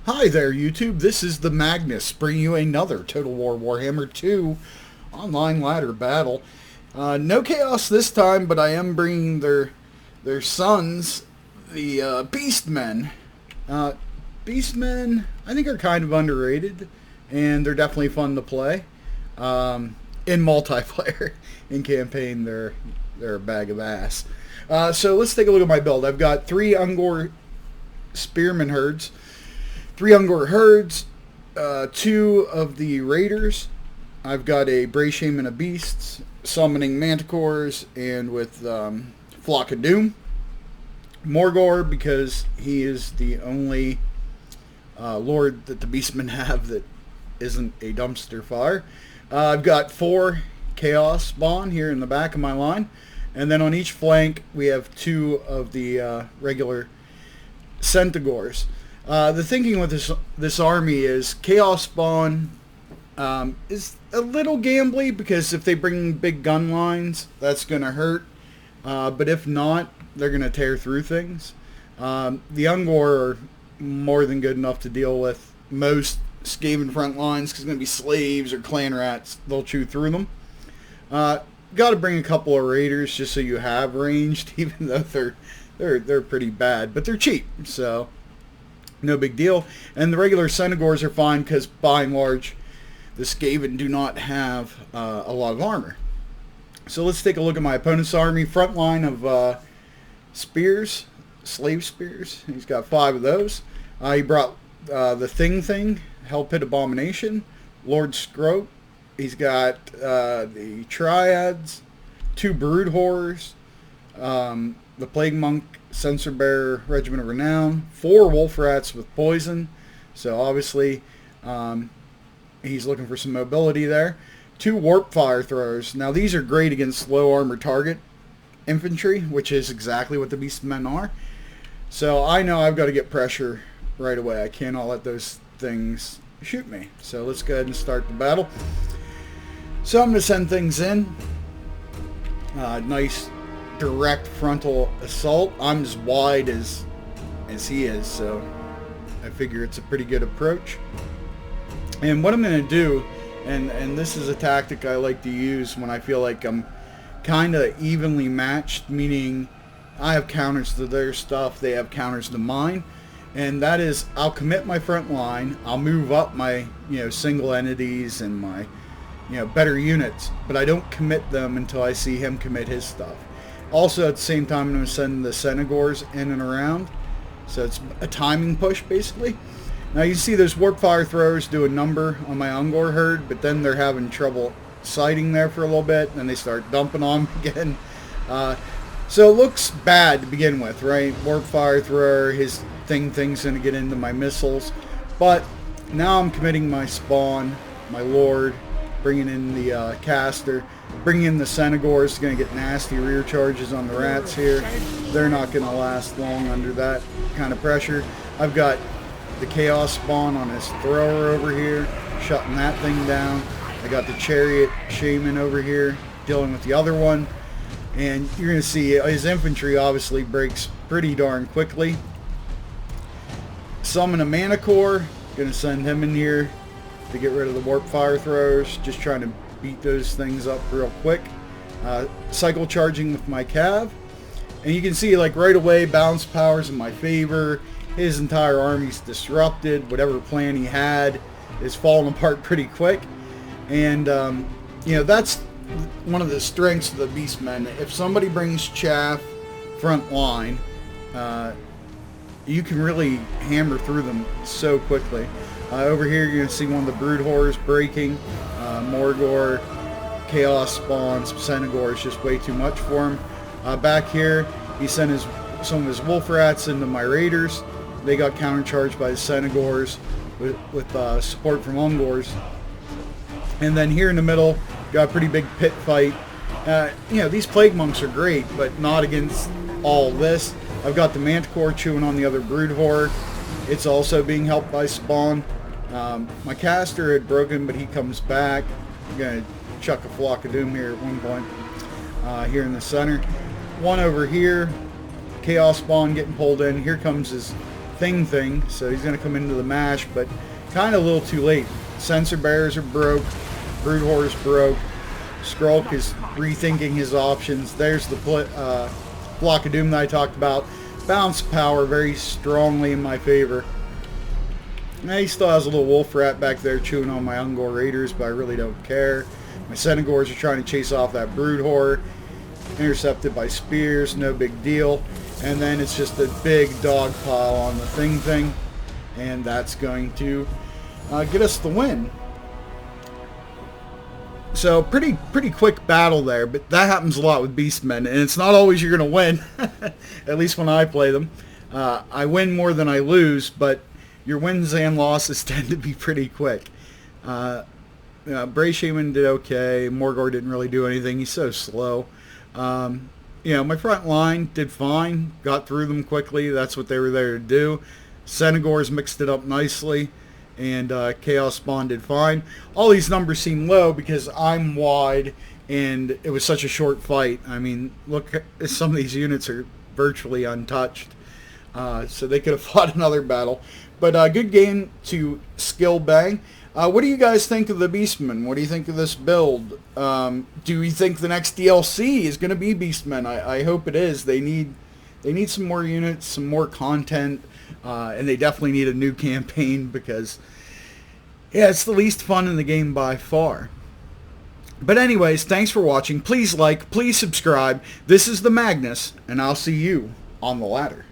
Hi there, YouTube. This is the Magnus bringing you another Total War Warhammer 2 online ladder battle. No chaos this time, but I am bringing their sons, the Beastmen. Beastmen, I think, are kind of underrated, and they're definitely fun to play. In multiplayer, in campaign, they're a bag of ass. So let's take a look at my build. I've got 3 Ungor Spearman herds. 3 Ungor herds, 2 of the raiders. I've got a Bray Shaman of Beasts, summoning Manticores, and with Flock of Doom. Morgor, because he is the only lord that the Beastmen have that isn't a dumpster fire. I've got 4 Chaos Spawn here in the back of my line. And then on each flank, we have 2 of the regular Centaurs. The thinking with this army is Chaos Spawn is a little gambly, because if they bring big gun lines, that's going to hurt. But if not, they're going to tear through things. The Ungor are more than good enough to deal with most Skaven front lines, because it's going to be slaves or clan rats. They'll chew through them. Got to bring a couple of raiders just so you have ranged, even though they're pretty bad, but they're cheap, so no big deal. And the regular Centaurs are fine, because by and large, the Skaven do not have a lot of armor. So let's take a look at my opponent's army. Front line of spears, slave spears. He's got 5 of those. He brought the Thing, Hell Pit Abomination, Lord Scroat. He's got the Triads, 2 Brood Horrors, the Plague Monk, Censor Bearer, Regiment of Renown, 4 Wolf Rats with poison. So obviously he's looking for some mobility there. 2 Warp Fire Throwers. Now these are great against low armor target infantry, which is exactly what the Beastmen are. So I know I've got to get pressure right away. I cannot let those things shoot me. So let's go ahead and start the battle. So I'm going to send things in. Nice direct frontal assault. I'm as wide as he is, so I figure it's a pretty good approach. And what I'm going to do, and this is a tactic I like to use when I feel like I'm kind of evenly matched, meaning I have counters to their stuff, they have counters to mine, and that is I'll commit my front line, I'll move up my single entities and my better units, but I don't commit them until I see him commit his stuff. Also, at the same time, I'm going to send the Centaurs in and around, so it's a timing push, basically. Now, you see those Warp Fire Throwers do a number on my Ungor herd, but then they're having trouble sighting there for a little bit, and then they start dumping on me again. So it looks bad to begin with, right? Warp Fire Thrower, his thing's going to get into my missiles, but now I'm committing my spawn, my Lord, bringing in the caster, bringing in the Centaurs. Going to get nasty rear charges on the rats here. They're not going to last long under that kind of pressure. I've got the Chaos Spawn on his thrower over here, shutting that thing down. I got the Chariot Shaman over here, dealing with the other one. And you're going to see his infantry obviously breaks pretty darn quickly. Summon a Manticore. Going to send him in here to get rid of the Warp Fire Throwers, just trying to beat those things up real quick. Cycle charging with my Cav, and you can see like right away balance power's in my favor. His entire army's disrupted. Whatever plan he had is falling apart pretty quick, and that's one of the strengths of the Beastmen. If somebody brings chaff front line, you can really hammer through them so quickly. Over here, you're going to see one of the Brood Horrors breaking. Morgor, Chaos Spawns, Centaur is just way too much for him. Back here, he sent some of his Wolf Rats into my Raiders. They got countercharged by the Centaurs with support from Ungors. And then here in the middle, got a pretty big pit fight. These Plague Monks are great, but not against all this. I've got the Manticore chewing on the other Brood Horror. It's also being helped by Spawn. My caster had broken, but he comes back. I'm going to chuck a Flock of Doom here at one point. Here in the center. One over here. Chaos Spawn getting pulled in. Here comes his thing, so he's going to come into the mash, but kind of a little too late. Sensor bearers are broke, Brood Horse broke, Skrulk is rethinking his options. There's the Block of Doom that I talked about. Bounce power very strongly in my favor. Now he still has a little wolf rat back there chewing on my Ungor Raiders, but I really don't care. My Senegors are trying to chase off that Brood Horror. Intercepted by spears, no big deal. And then it's just a big dog pile on the thing. And that's going to get us the win. So pretty quick battle there, but that happens a lot with Beastmen, and it's not always you're going to win, at least when I play them. I win more than I lose, but your wins and losses tend to be pretty quick. Bray Shaman did okay. Morgor didn't really do anything. He's so slow. My front line did fine. Got through them quickly. That's what they were there to do. Senegors mixed it up nicely. And Chaos Spawn did fine. All these numbers seem low because I'm wide and it was such a short fight. I mean, look, some of these units are virtually untouched. So they could have fought another battle. But good game to skill bang. What do you guys think of the Beastmen? What do you think of this build? Do you think the next DLC is going to be Beastmen? I hope it is. They need some more units, some more content. And they definitely need a new campaign because, yeah, it's the least fun in the game by far. But anyways, thanks for watching. Please like, please subscribe. This is the Magnus, and I'll see you on the ladder.